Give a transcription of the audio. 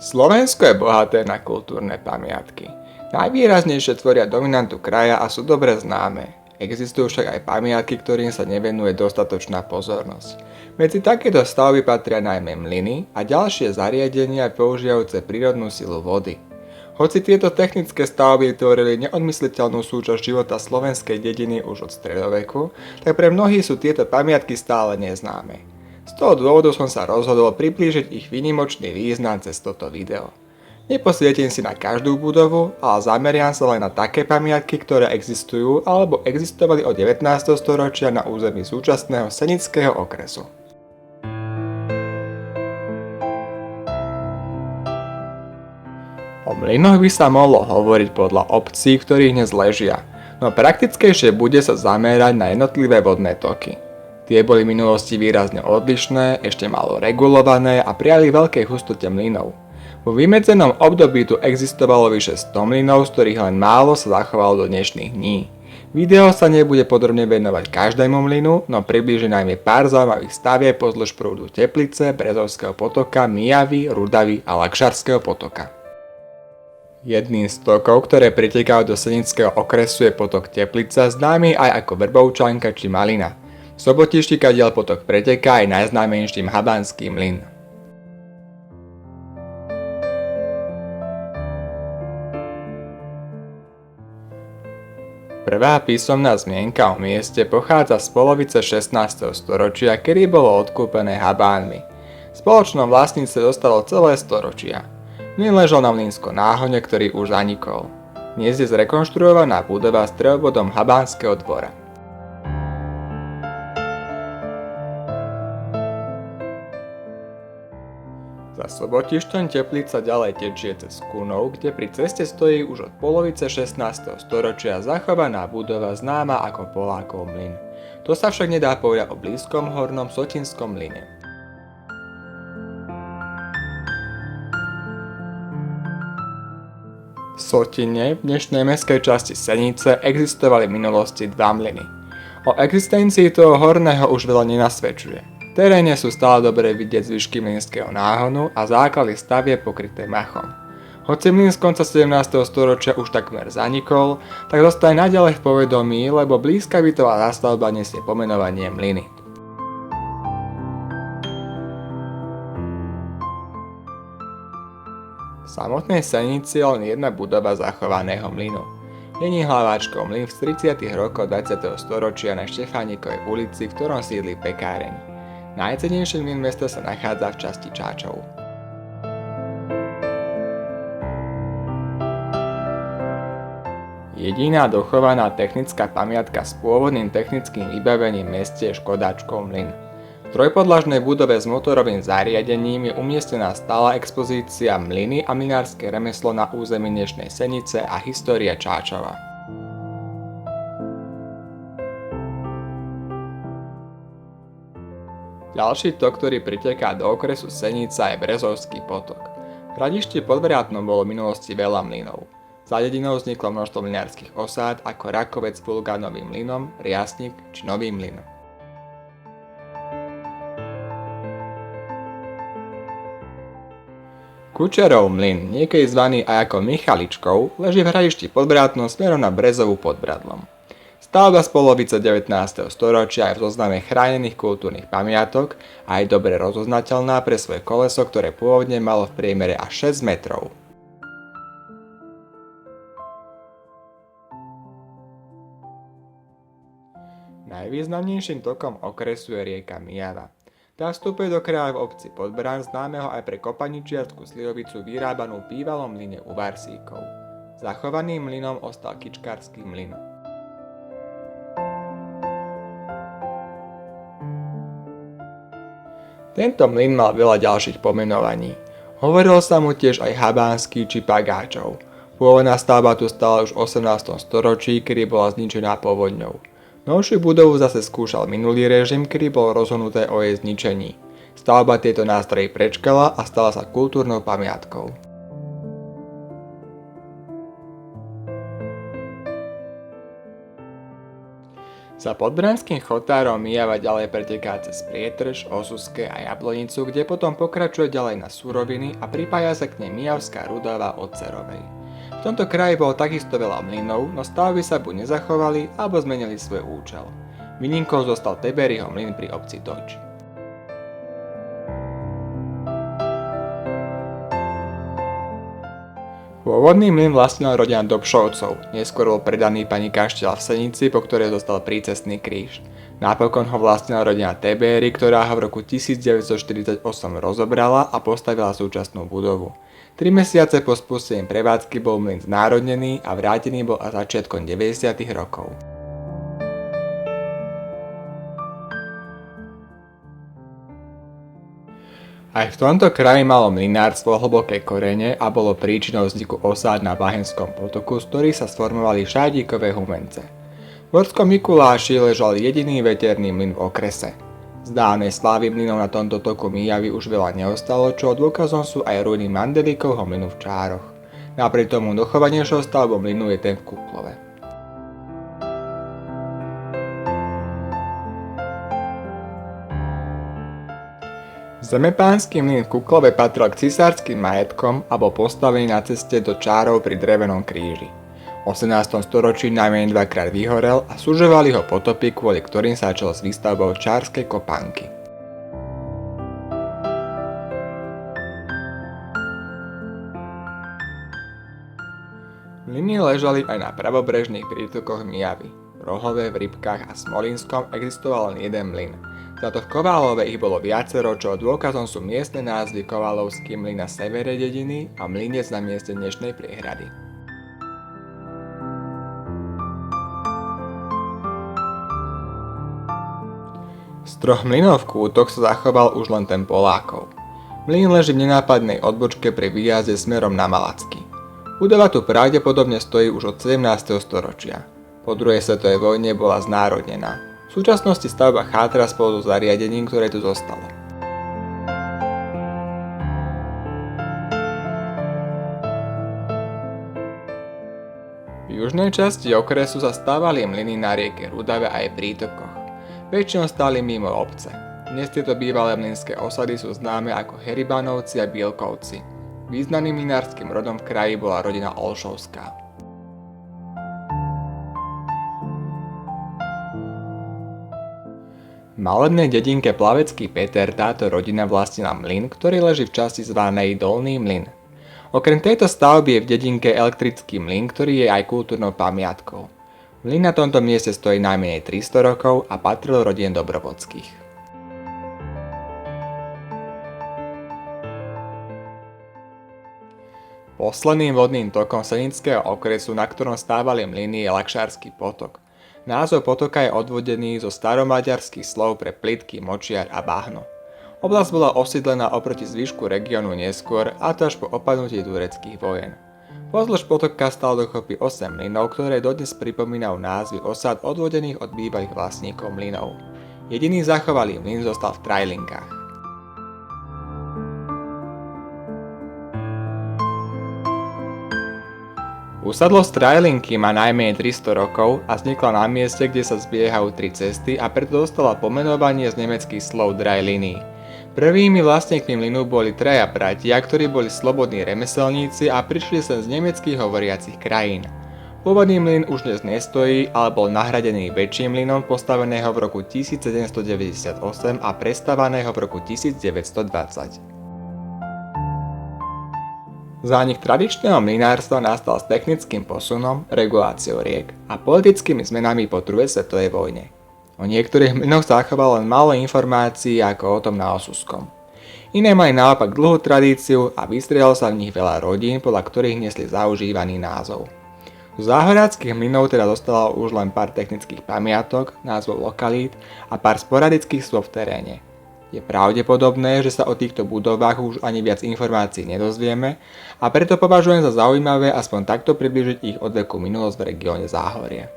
Slovensko je bohaté na kultúrne pamiatky. Najvýraznejšie tvoria dominantu kraja a sú dobre známe. Existujú však aj pamiatky, ktorým sa nevenuje dostatočná pozornosť. Medzi takéto stavby patria najmä mlyny a ďalšie zariadenia používajúce prírodnú silu vody. Hoci tieto technické stavby tvorili neodmysliteľnú súčasť života slovenskej dediny už od stredoveku, tak pre mnohých sú tieto pamiatky stále neznáme. Z toho dôvodu som sa rozhodol priblížiť ich výnimočný význam cez toto video. Neposvietím si na každú budovu, ale zameriam sa len na také pamiatky, ktoré existujú alebo existovali od 19. storočia na území súčasného Senického okresu. O mlynoch by sa mohlo hovoriť podľa obcí, v ktorých dnes ležia, no praktickejšie bude sa zamerať na jednotlivé vodné toky. Tie boli v minulosti výrazne odlišné, ešte málo regulované a prijali veľkej hustote mlynov. Vo vymedzenom období tu existovalo vyše 100 mlynov, z ktorých len málo sa zachovalo do dnešných dní. Video sa nebude podrobne venovať každému mlynu, no priblíži najmä pár zaujímavých stavieb pozdĺž prúdu Teplice, Brezovského potoka, Myjavy, Rudavy a Lakšarského potoka. Jedným z tokov, ktoré pritekajú do Senického okresu, je potok Teplica, známy aj ako Vrbovčanka či Malina. V Sobotišti, kadiaľ potok preteká, je najznámejším Habanský mlyn. Prvá písomná zmienka o mieste pochádza z polovice 16. storočia, kedy bolo odkúpené Habánmi. V spoločnom vlastníctve zostalo celé storočia. Mlyn ležal na Mlynskom náhone, ktorý už zanikol. Dnes je zrekonštruovaná budova s trojbodom Habánskeho dvora. Za Sobotišťom Teplica ďalej tečie cez Kunov, kde pri ceste stojí už od polovice 16. storočia zachovaná budova známa ako Polákov mlyn. To sa však nedá povedať o blízkom hornom Sotinskom mlyne. V Sotine, v dnešnej mestskej časti Senice, existovali v minulosti dva mlyny. O existencii toho horného už veľa nenasvedčuje. V teréne sú stále dobre vidieť zvyšky mlynského náhonu a základy stavie pokryté machom. Hoci mlyn z konca 17. storočia už takmer zanikol, tak zostaje naďalej v povedomí, lebo blízka bytová zástavba nesie pomenovanie mlyny. V samotnej Senici je len jedna budova zachovaného mlynu. Je hlaváčkou mlyn z 30. rokov 20. storočia na Štefánikovej ulici, v ktorom sídli pekáreň. Najcennejší mlyn mesta sa nachádza v časti Čáčov. Jediná dochovaná technická pamiatka s pôvodným technickým vybavením v meste je Škodáčkov mlyn. V trojpodlažnej budove s motorovým zariadením je umiestnená stála expozícia Mlyny a mlynárske remeslo na území dnešnej Senice a história Čáčova. Ďalší tok, ktorý priteká do okresu Senica, je Brezovský potok. V Hradišti pod Vrátnom bolo v minulosti veľa mlynov. Za dedinou vzniklo množstvo mlynárskych osád ako Rakovec s Vulgánovým mlynom, Riasnik či Nový mlyn. Kučerov mlyn, niekedy zvaný aj ako Michaličkov, leží v Hradišti pod Vrátnom smerom na Brezovu pod Bradlom. Stavba z polovice 19. storočia je v zozname chránených kultúrnych pamiatok a je dobre rozoznateľná pre svoje koleso, ktoré pôvodne malo v priemere až 6 metrov. Najvýznamnejším tokom okresu je rieka Myjava. Tá vstupuje do kraja v obci Podbrán, známeho aj pre kopaničiarsku slivovicu vyrábanú v bývalom mlyne u Varsíkov. Zachovaným mlynom ostal Kičkársky mlyn. Tento mlyn mal veľa ďalších pomenovaní. Hovorilo sa mu tiež aj Habánsky či Pagáčov. Pôvodná stavba tu stala už v 18. storočí, kedy bola zničená povodňou. Novšiu budovu zase skúšal minulý režim, kedy bolo rozhodnuté o jej zničení. Stavba tieto nástroje prečkala a stala sa kultúrnou pamiatkou. Za Podbranským chotárom Myjava ďalej preteká cez Prietrž, Osuské a Jablonicu, kde potom pokračuje ďalej na Suroviny a pripája sa k nej Myjavská Rudava od Cerovej. V tomto kraji bolo takisto veľa mlynov, no stavby sa buď nezachovali, alebo zmenili svoj účel. Výnimkou zostal Teberiho mlyn pri obci Toč. Pôvodný mlyn vlastnila rodina Dobšovcov, neskôr bol predaný pani Kaštiela v Senici, po ktorej zostal prícestný kríž. Napokon ho vlastnila rodina Tebéry, ktorá ho v roku 1948 rozobrala a postavila súčasnú budovu. 3 mesiace po spustení prevádzky bol mlyn znárodnený a vrátený bol až začiatkom 90. rokov. Aj v tomto kraji malo mlynárstvo hlboké korene a bolo príčinou vzniku osád na Bahenskom potoku, z ktorých sa sformovali šádíkové humence. V Horskom Mikuláši ležal jediný veterný mlyn v okrese. Z dávnej slávy mlynov na tomto toku Myjavy už veľa neostalo, čo dôkazom sú aj ruiny Mandelikovho mlynu v Čároch. Napriek tomu dochovanejšou stavbou mlynu je ten v Kuklove. Zemepánsky mlyn v Kuklove patril k cisárskym majetkom a bol postavený na ceste do Čárov pri drevenom kríži. V 18. storočí najmenej dvakrát vyhorel a sužovali ho potopy, kvôli ktorým sa začalo s výstavbou Čárskej kopánky. Mlyny ležali aj na pravobrežných prítokoch Myjavy. V Rohove, v Rybkách a Smolínskom existoval len jeden mlyn. Za to v Koválove ich bolo viacero, čo dôkazom sú miestne názvy Koválovský mlyn na severe dediny a Mlynec na mieste dnešnej priehrady. Z 3 mlynov v kútoch sa zachoval už len ten Polákov. Mlyn leží v nenápadnej odbočke pri výjazde smerom na Malacky. Budova tu pravdepodobne stojí už od 17. storočia. Po druhej svetovej vojne bola znárodnená. V súčasnosti stavba chátra spolu so zariadením, ktoré tu zostalo. V južnej časti okresu sa stávali mlyny na rieke Rudave aj prítokoch. Väčšinou stáli mimo obce. Dnes tieto bývalé mlynské osady sú známe ako Heribanovci a Bielkovci. Významným mlynárskym rodom v kraji bola rodina Olšovská. V malebnej dedinke Plavecký Peter táto rodina vlastnila mlyn, ktorý leží v časti zvanej Dolný mlyn. Okrem tejto stavby je v dedinke elektrický mlyn, ktorý je aj kultúrnou pamiatkou. Mlyn na tomto mieste stojí najmenej 300 rokov a patril rodine Dobrovodských. Posledným vodným tokom Senického okresu, na ktorom stávali mlyny, je Lakšársky potok. Názov potoka je odvodený zo staromaďarských slov pre plytky, močiar a bahno. Oblasť bola osídlená oproti zvyšku regiónu neskôr, a to až po opadnutí tureckých vojen. Pozdĺž potoka stalo dokopy 8 mlynov, ktoré dodnes pripomínajú názvy osád odvodených od bývalých vlastníkov mlynov. Jediný zachovalý mlyn zostal v Trajlinkách. Usadlo z Trajlinky má najmenej 300 rokov a vznikla na mieste, kde sa zbiehajú 3 cesty, a preto dostala pomenovanie z nemeckých slov Drei-Linie. Prvými vlastníkmi mlynu boli 3 bratia, ktorí boli slobodní remeselníci a prišli sem z nemeckých hovoriacich krajín. Pôvodný mlyn už dnes nestojí, ale bol nahradený väčším mlynom postaveného v roku 1798 a prestávaného v roku 1920. Zánik tradičného mlynárstva nastal s technickým posunom, reguláciou riek a politickými zmenami po druhej svetovej vojne. O niektorých mlynoch zachovalo len málo informácií ako o tom na Osuskom. Iné mali naopak dlhú tradíciu a vystriedalo sa v nich veľa rodín, podľa ktorých nesli zaužívaný názov. Z záhoráckych mlynov teda zostalo už len pár technických pamiatok, názvov lokalít a pár sporadických slov v teréne. Je pravdepodobné, že sa o týchto budovách už ani viac informácií nedozvieme, a preto považujem za zaujímavé aspoň takto približiť ich odvekú minulosť v regióne Záhorie.